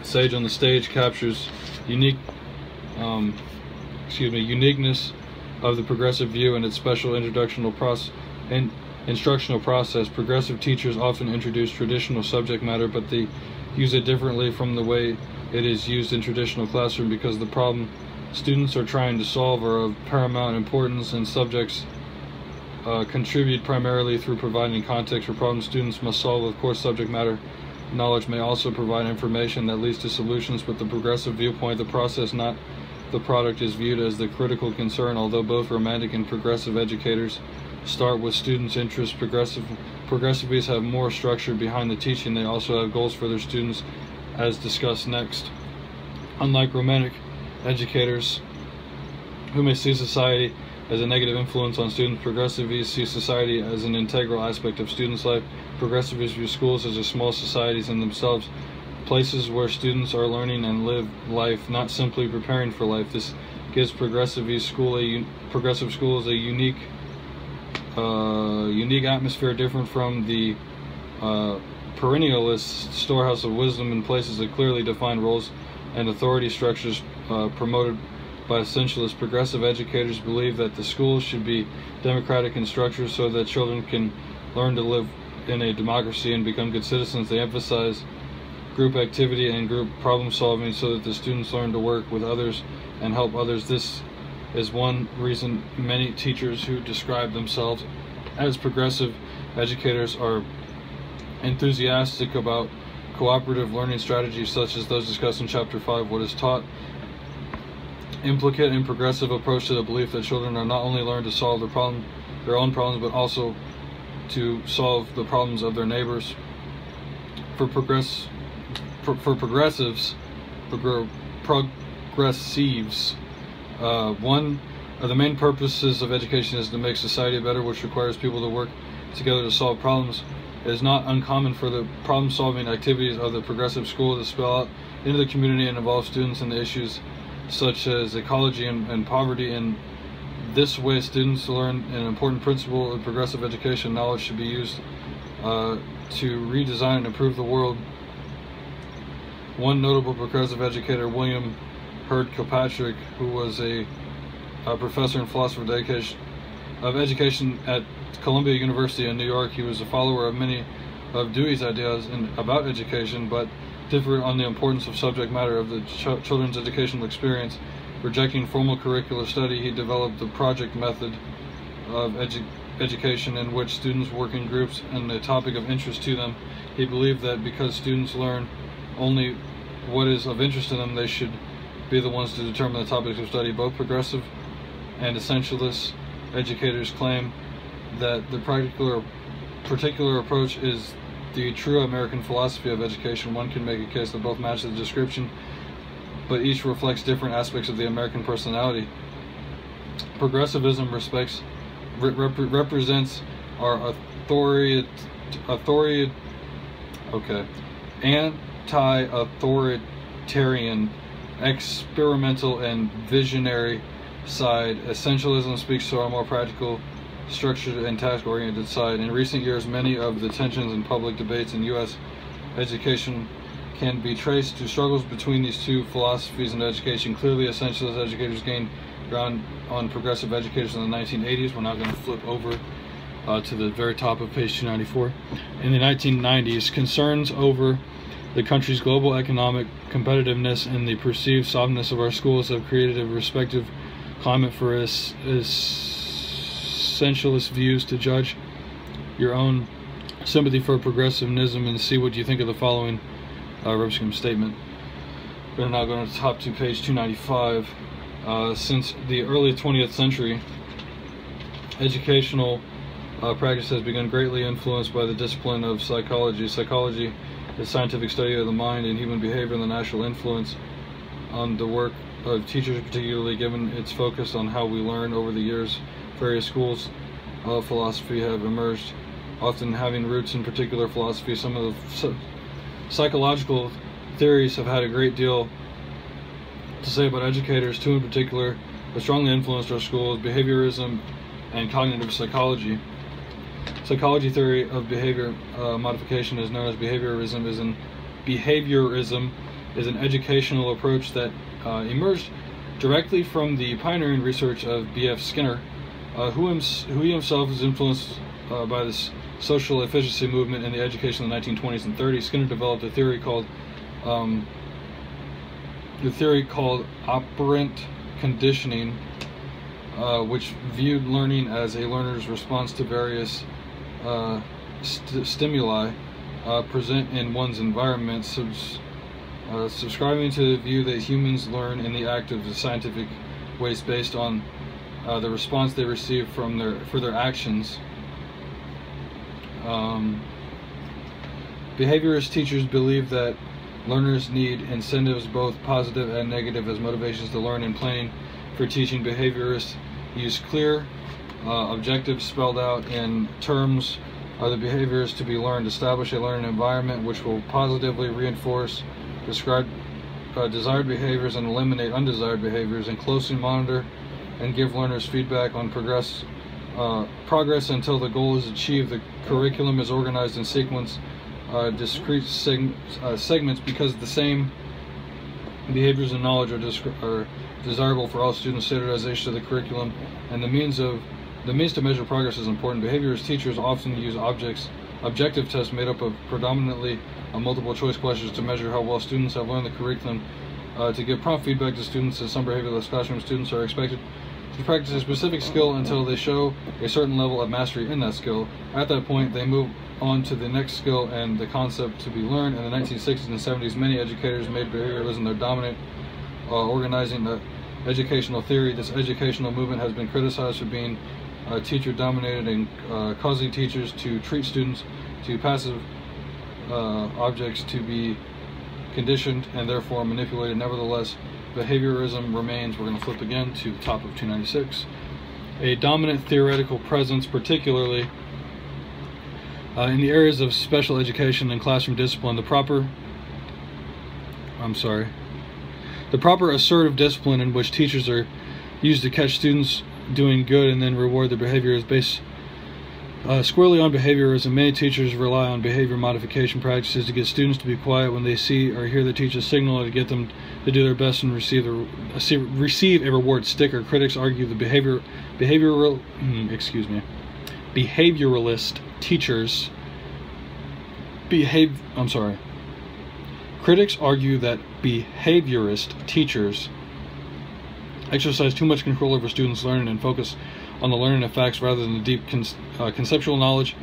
Sage on the Stage captures uniqueness of the progressive view and its special instructional process. Progressive teachers often introduce traditional subject matter, but they use it differently from the way it is used in traditional classroom because the problem students are trying to solve are of paramount importance, and subjects contribute primarily through providing context for problems students must solve. Of course, subject matter knowledge may also provide information that leads to solutions, but the progressive viewpoint, the process, not the product, is viewed as the critical concern. Although both romantic and progressive educators start with students' interests, progressivists have more structure behind the teaching. They also have goals for their students, as discussed next. Unlike romantic educators, who may see society as a negative influence on students, progressivists see society as an integral aspect of students' life. Progressivists view schools as a small societies in themselves, places where students are learning and live life, not simply preparing for life. This gives progressive schools a unique atmosphere, different from the perennialist storehouse of wisdom in places that clearly define roles and authority structures promoted by essentialists. Progressive educators believe that the schools should be democratic in structure so that children can learn to live in a democracy and become good citizens. They emphasize group activity and group problem solving so that the students learn to work with others and help others. This is one reason many teachers who describe themselves as progressive educators are enthusiastic about cooperative learning strategies such as those discussed in Chapter 5. What is taught implicate in progressive approach to the belief that children are not only learn to solve their own problems, but also to solve the problems of their neighbors. For progressives, one of the main purposes of education is to make society better, which requires people to work together to solve problems. It is not uncommon for the problem-solving activities of the progressive school to spill out into the community and involve students in the issues such as ecology and poverty. In this way, students learn an important principle of progressive education. Knowledge should be used to redesign and improve the world. One notable progressive educator, William Hurd Kilpatrick, who was a professor and philosopher of education at Columbia University in New York. He was a follower of many of Dewey's ideas about education, but differed on the importance of subject matter of the children's educational experience. Rejecting formal curricular study, he developed the project method of education, in which students work in groups and a topic of interest to them. He believed that because students learn only what is of interest to them, they should be the ones to determine the topics of study. Both progressive and essentialist educators claim that the particular approach is the true American philosophy of education. One can make a case that both match the description, but each reflects different aspects of the American personality. Progressivism represents our anti-authoritarian, experimental, and visionary side. Essentialism speaks to our more practical, structured, and task-oriented side. In recent years, many of the tensions in public debates in U.S. education can be traced to struggles between these two philosophies in education. Clearly, essentialist educators gained ground on progressive educators in the 1980s. We're now going to flip over to the very top of page 294. In the 1990s, concerns over the country's global economic competitiveness and the perceived softness of our schools have created a respective climate for essentialist views. To judge your own sympathy for progressivism and see what you think of the following Robescom statement. We're now going to top to page 295. Since the early 20th century, educational practice has begun greatly influenced by the discipline of psychology. Psychology is scientific study of the mind and human behavior, and the natural influence on the work of teachers, particularly given its focus on how we learn. Over the years, various schools of philosophy have emerged, often having roots in particular philosophy. Some of the psychological theories have had a great deal to say about educators. Two in particular that strongly influenced our schools: behaviorism and cognitive psychology. Psychology theory of behavior modification is known as behaviorism. is an educational approach that emerged directly from the pioneering research of B.F. Skinner, who he himself was influenced by this social efficiency movement in the education of the 1920s and 30s. Skinner developed a theory called Operant Conditioning, which viewed learning as a learner's response to various stimuli present in one's environment, subscribing to the view that humans learn in the act of scientific ways based on the response they receive for their actions. Behaviorist teachers believe that learners need incentives, both positive and negative, as motivations to learn, and planning for teaching. Behaviorists use clear objectives spelled out in terms of the behaviors to be learned, establish a learning environment which will positively reinforce describe desired behaviors and eliminate undesired behaviors, and closely monitor and give learners feedback on progress until the goal is achieved. The curriculum is organized in sequence, discrete segments, because the same behaviors and knowledge are desirable for all students. Standardization of the curriculum and the means to measure progress is important. Behaviorist teachers often use objective tests made up of predominantly multiple choice questions to measure how well students have learned the curriculum, to give prompt feedback to students. In some behaviorless classroom, students are expected to practice a specific skill until they show a certain level of mastery in that skill. At that point, they move on to the next skill and the concept to be learned. In the 1960s and 70s, many educators made behavioralism their dominant organizing educational theory. This educational movement has been criticized for being teacher-dominated and causing teachers to treat students to passive objects to be conditioned and therefore manipulated. Nevertheless, behaviorism remains, we're going to flip again to the top of 296, a dominant theoretical presence, particularly in the areas of special education and classroom discipline. The proper assertive discipline in which teachers are used to catch students doing good and then reward their behavior is based squarely on behaviorism. Many teachers rely on behavior modification practices to get students to be quiet when they see or hear the teacher's signal, to get them to do their best and receive a reward sticker. Critics argue the behavioralist teachers Critics argue that behaviorist teachers exercise too much control over students' learning and focus on the learning of facts rather than the deep conceptual knowledge.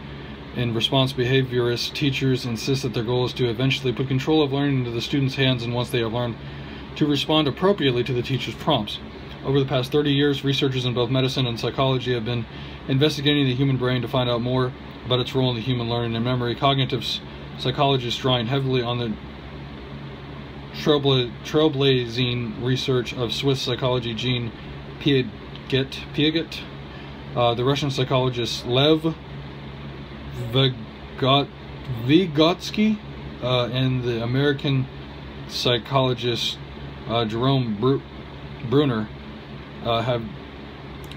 In response, behaviorist teachers insist that their goal is to eventually put control of learning into the students' hands, and once they have learned, to respond appropriately to the teacher's prompts. Over the past 30 years, researchers in both medicine and psychology have been investigating the human brain to find out more about its role in the human learning and memory. Cognitive psychologists drawing heavily on the trailblazing research of Swiss psychology Jean Piaget, the Russian psychologist Lev Vygotsky, and the American psychologist Jerome Bruner have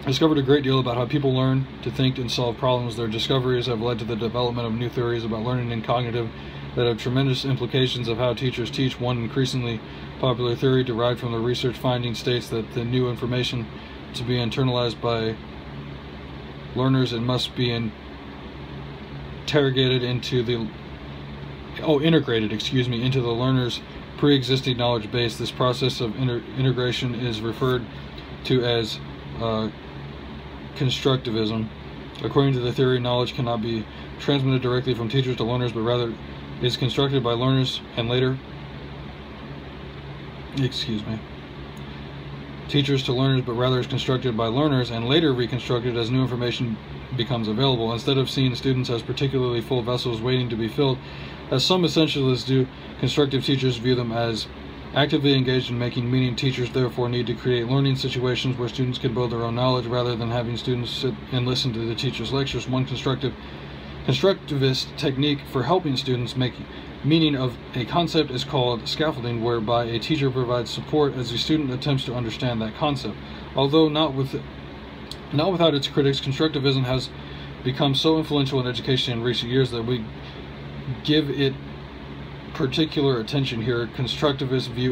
discovered a great deal about how people learn to think and solve problems. Their discoveries have led to the development of new theories about learning and cognitive that have tremendous implications of how teachers teach. One increasingly popular theory derived from the research findings states that the new information to be internalized by learners, it must be integrated into the learner's pre-existing knowledge base. This process of integration is referred to as Constructivism. According to the theory, knowledge cannot be transmitted directly from teachers to learners, but rather is constructed by learners and later teachers to learners, but rather is constructed by learners and later reconstructed as new information becomes available. Instead of seeing students as particularly full vessels waiting to be filled, as some essentialists do, constructive teachers view them as actively engaged in making meaning. Teachers therefore need to create learning situations where students can build their own knowledge rather than having students sit and listen to the teacher's lectures. One constructivist technique for helping students make meaning of a concept is called scaffolding, whereby a teacher provides support as the student attempts to understand that concept. Although not without its critics, constructivism has become so influential in education in recent years that we give it particular attention here. Constructivists view